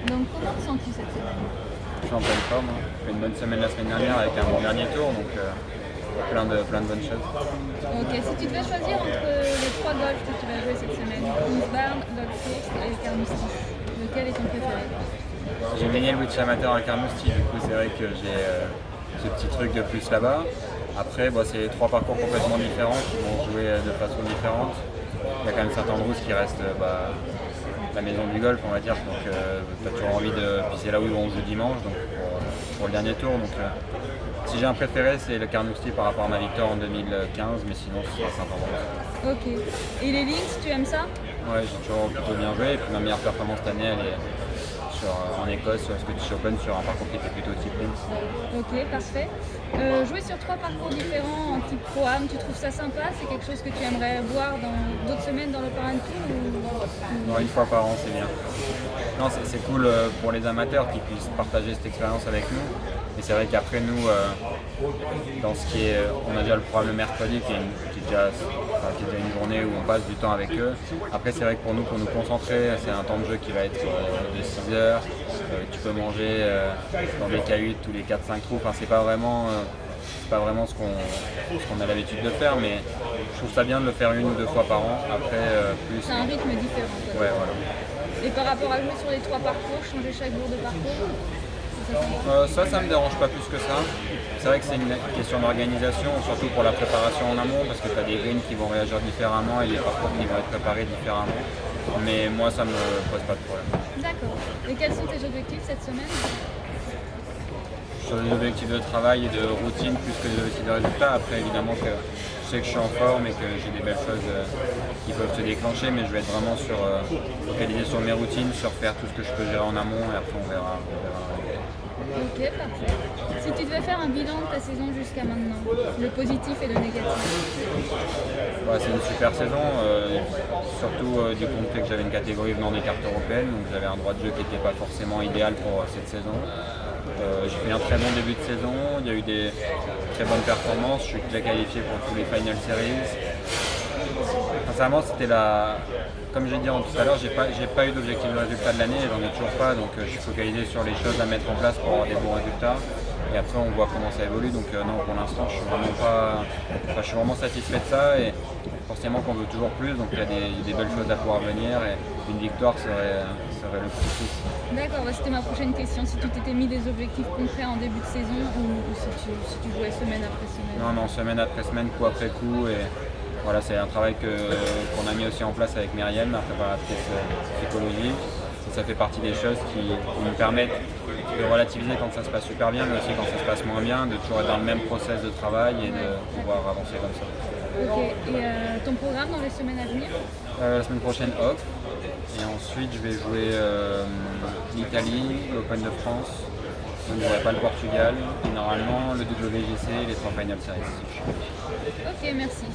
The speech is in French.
Donc comment te sens-tu cette semaine? Je suis en pleine forme, hein. J'ai fait une bonne semaine la semaine dernière avec un bon dernier tour, donc plein de bonnes choses. Ok, si tu devais choisir entre les trois golfs que tu vas jouer cette semaine, Kingsbarn, Log Course et Carnoustie, lequel est ton préféré? J'ai gagné le Witch Amateur à Carnoustie, du coup c'est vrai que j'ai ce petit truc de plus là-bas. Après, c'est trois parcours complètement différents qui vont jouer de façon différente. Il y a quand même certains Andrews qui restent la maison du golf, on va dire. Donc tu as toujours envie de. Puis c'est là où on joue dimanche, donc pour le dernier tour. Donc si j'ai un préféré, c'est le Carnoustie par rapport à ma victoire en 2015, mais sinon ce sera Saint-Andrews. Ok. Et les links, tu aimes ça? Ouais, j'ai toujours plutôt bien joué. Et puis ma meilleure performance cette année, elle est en Écosse, sur le Scottish Open, sur un parcours qui était plutôt type links. Ok, parfait. Jouer sur trois parcours différents en type Pro-Am, tu trouves ça sympa? C'est quelque chose que tu aimerais voir dans d'autres semaines dans le Parent Tour Non, une fois par an, c'est bien. Non, c'est cool pour les amateurs qui puissent partager cette expérience avec nous. Et c'est vrai qu'après nous, dans ce qui est, on a déjà le programme le mercredi qui est déjà une journée où on passe du temps avec eux. Après c'est vrai que pour nous concentrer, c'est un temps de jeu qui va être de 6 heures. Tu peux manger dans des cahutes tous les 4-5 trous. Enfin, c'est pas vraiment ce qu'on a l'habitude de faire, mais je trouve ça bien de le faire une ou deux fois par an. Après, plus. c'est un rythme différent, quoi. Ouais, voilà. Et par rapport à jouer sur les trois parcours, changer chaque jour de parcours, Ça me dérange pas plus que ça. C'est vrai que c'est une question d'organisation, surtout pour la préparation en amont, parce que tu as des greens qui vont réagir différemment et les parcours qui vont être préparés différemment. Mais moi, ça me pose pas de problème. D'accord. Et quels sont tes objectifs cette semaine? Sur les objectifs de travail et de routine plus que des objectifs de résultats. Après, évidemment que je sais que je suis en forme et que j'ai des belles choses qui peuvent se déclencher, mais je vais être vraiment focalisé sur mes routines, sur faire tout ce que je peux gérer en amont et après on verra. Ok, parfait. Si tu devais faire un bilan de ta saison jusqu'à maintenant, le positif et le négatif? C'est une super saison, surtout du compte fait que j'avais une catégorie venant des cartes européennes, donc j'avais un droit de jeu qui n'était pas forcément idéal pour cette saison. J'ai fait un très bon début de saison, il y a eu des très bonnes performances, je suis déjà qualifié pour tous les Final Series. Sincèrement, comme j'ai dit tout à l'heure, j'ai pas eu d'objectif de résultat de l'année, j'en ai toujours pas, donc je suis focalisé sur les choses à mettre en place pour avoir des bons résultats. Et après, on voit comment ça évolue. Donc non, pour l'instant, je suis vraiment satisfait de ça. Et forcément qu'on veut toujours plus. Donc il y a des belles choses à pouvoir venir. Et une victoire serait le petit plus. D'accord, c'était ma prochaine question. Si tu t'étais mis des objectifs concrets en début de saison ou si tu jouais semaine après semaine? Non, semaine après semaine, coup après coup. Et voilà, c'est un travail qu'on a mis aussi en place avec Myriam, la préparatrice psychologique. Ça fait partie des choses qui nous permettent de relativiser quand ça se passe super bien, mais aussi quand ça se passe moins bien, de toujours être dans le même process de travail et de pouvoir avancer comme ça. Ok, et ton programme dans les semaines à venir? La semaine prochaine off, et ensuite je vais jouer l'Italie, l'Open de France, je ne jouerai pas le Portugal, et normalement le WGC et les 3 Final Series. Ok, merci.